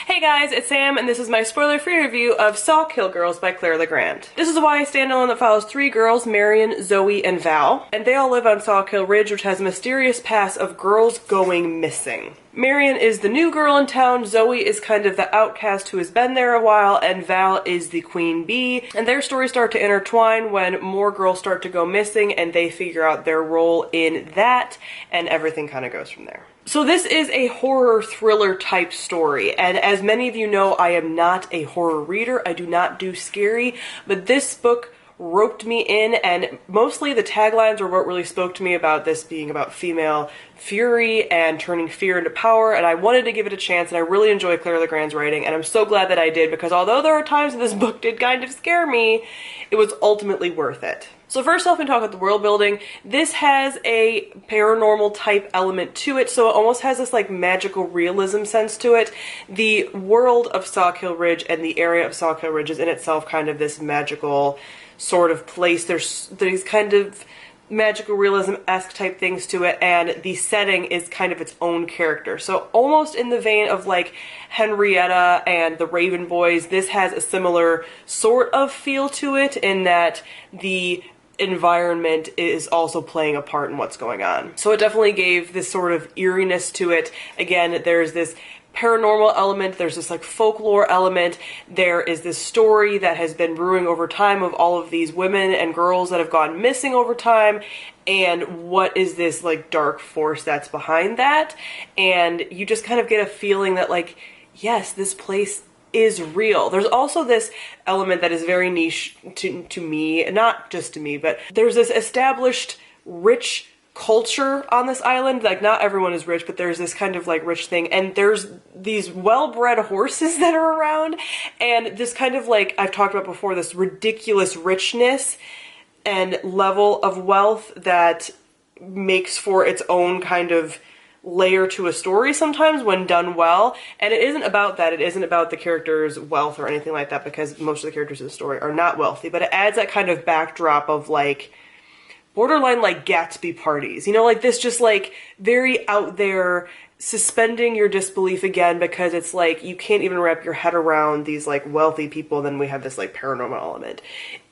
Hey guys, it's Sam, and this is my spoiler-free review of Sawkill Girls by Claire Legrand. This is a YA standalone that follows three girls, Marion, Zoe, and Val, and they all live on Sawkill Ridge, which has a mysterious past of girls going missing. Marion is the new girl in town, Zoe is kind of the outcast who has been there a while, and Val is the queen bee, and their stories start to intertwine when more girls start to go missing and they figure out their role in that, and everything kind of goes from there. So this is a horror thriller type story, and as many of you know, I am not a horror reader. I do not do scary, but this book roped me in, and mostly the taglines are what really spoke to me about this being about female fury and turning fear into power, and I wanted to give it a chance, and I really enjoy Claire Legrand's writing, and I'm so glad that I did, because although there are times that this book did kind of scare me, it was ultimately worth it. So first off, we talk about the world building. This has a paranormal type element to it, so it almost has this like magical realism sense to it. The world of Sawkill Ridge and the area of Sawkill Ridge is in itself kind of this magical sort of place. There's these kind of magical realism-esque type things to it, and the setting is kind of its own character. So almost in the vein of like Henrietta and the Raven Boys, this has a similar sort of feel to it in that the environment is also playing a part in what's going on. So it definitely gave this sort of eeriness to it. Again, there's this paranormal element, there's this like folklore element, there is this story that has been brewing over time of all of these women and girls that have gone missing over time, and what is this like dark force that's behind that, and you just kind of get a feeling that like, yes, this place is real. There's also this element that is very niche to me, not just to me, but there's this established rich culture on this island. Like, not everyone is rich, but there's this kind of like rich thing, and there's these well-bred horses that are around, and this kind of like, I've talked about before, this ridiculous richness and level of wealth that makes for its own kind of layer to a story sometimes when done well. And it isn't about that. It isn't about the characters' wealth or anything like that, because most of the characters in the story are not wealthy, but it adds that kind of backdrop of like borderline like Gatsby parties, you know, like this just like very out there, suspending your disbelief again, because it's like you can't even wrap your head around these like wealthy people. Then we have this like paranormal element.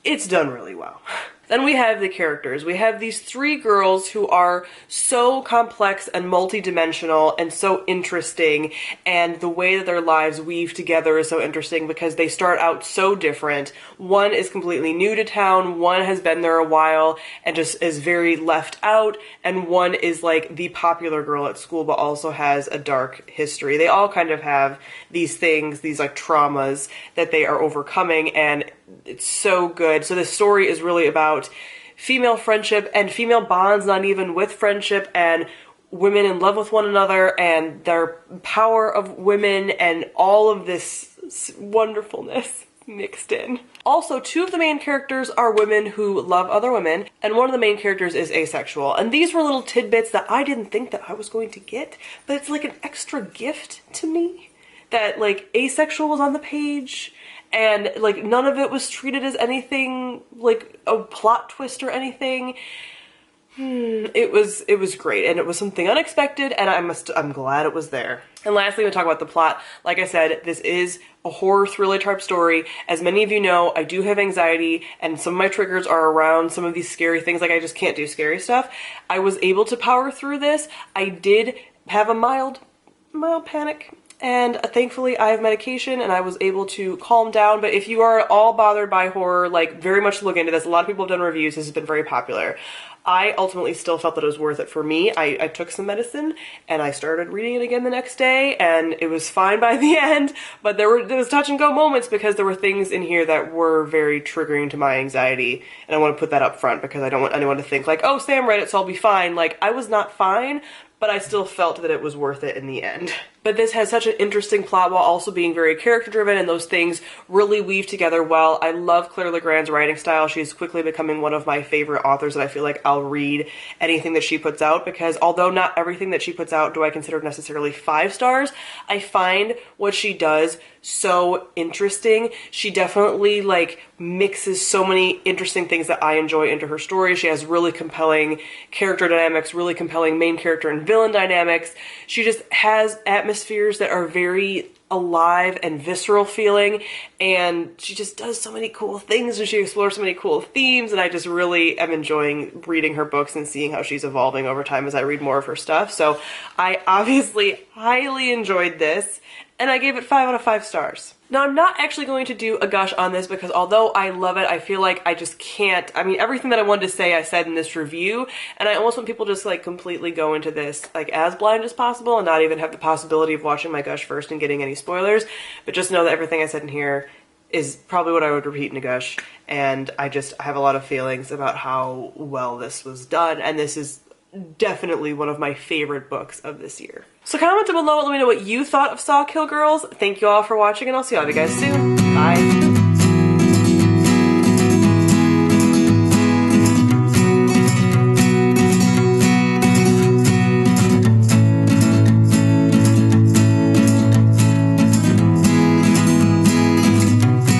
It's done really well. Then we have the characters. We have these three girls who are so complex and multi-dimensional and so interesting, and the way that their lives weave together is so interesting because they start out so different. One is completely new to town, one has been there a while and just is very left out, and one is like the popular girl at school but also has a dark history. They all kind of have these things, these like traumas that they are overcoming, and it's so good. So this story is really about female friendship and female bonds, not even with friendship, and women in love with one another and their power of women and all of this wonderfulness mixed in. Also, two of the main characters are women who love other women, and one of the main characters is asexual. And these were little tidbits that I didn't think that I was going to get, but it's like an extra gift to me that like asexual was on the page. And like none of it was treated as anything like a plot twist or anything. It was great, and it was something unexpected, and I'm glad it was there. And lastly, we talk about the plot. Like I said, this is a horror thriller type story. As many of you know, I do have anxiety, and some of my triggers are around some of these scary things. Like, I just can't do scary stuff. I was able to power through this. I did have a mild panic, and thankfully I have medication and I was able to calm down. But if you are all bothered by horror, like, very much look into this. A lot of people have done reviews. This has been very popular. I ultimately still felt that it was worth it for me. I took some medicine and I started reading it again the next day, and it was fine by the end, but there was touch and go moments because there were things in here that were very triggering to my anxiety, and I want to put that up front because I don't want anyone to think like, oh, Sam read it so I'll be fine. Like, I was not fine, but I still felt that it was worth it in the end. But this has such an interesting plot while also being very character driven, and those things really weave together well. I love Claire Legrand's writing style. She's quickly becoming one of my favorite authors that I feel like I'll read anything that she puts out, because although not everything that she puts out do I consider necessarily 5 stars, I find what she does so interesting. She definitely like mixes so many interesting things that I enjoy into her story. She has really compelling character dynamics, really compelling main character and villain dynamics. She just has atmospheres that are very alive and visceral feeling, and she just does so many cool things and she explores so many cool themes, and I just really am enjoying reading her books and seeing how she's evolving over time as I read more of her stuff. So I obviously highly enjoyed this, and I gave it 5 out of 5 stars. Now, I'm not actually going to do a gush on this because although I love it, I feel like I just can't. I mean, everything that I wanted to say I said in this review, and I almost want people to just like completely go into this like as blind as possible and not even have the possibility of watching my gush first and getting any spoilers, but just know that everything I said in here is probably what I would repeat in a gush, and I have a lot of feelings about how well this was done, and this is definitely one of my favorite books of this year. So comment down below and let me know what you thought of Sawkill Girls. Thank you all for watching, and I'll see all of you guys soon. Bye!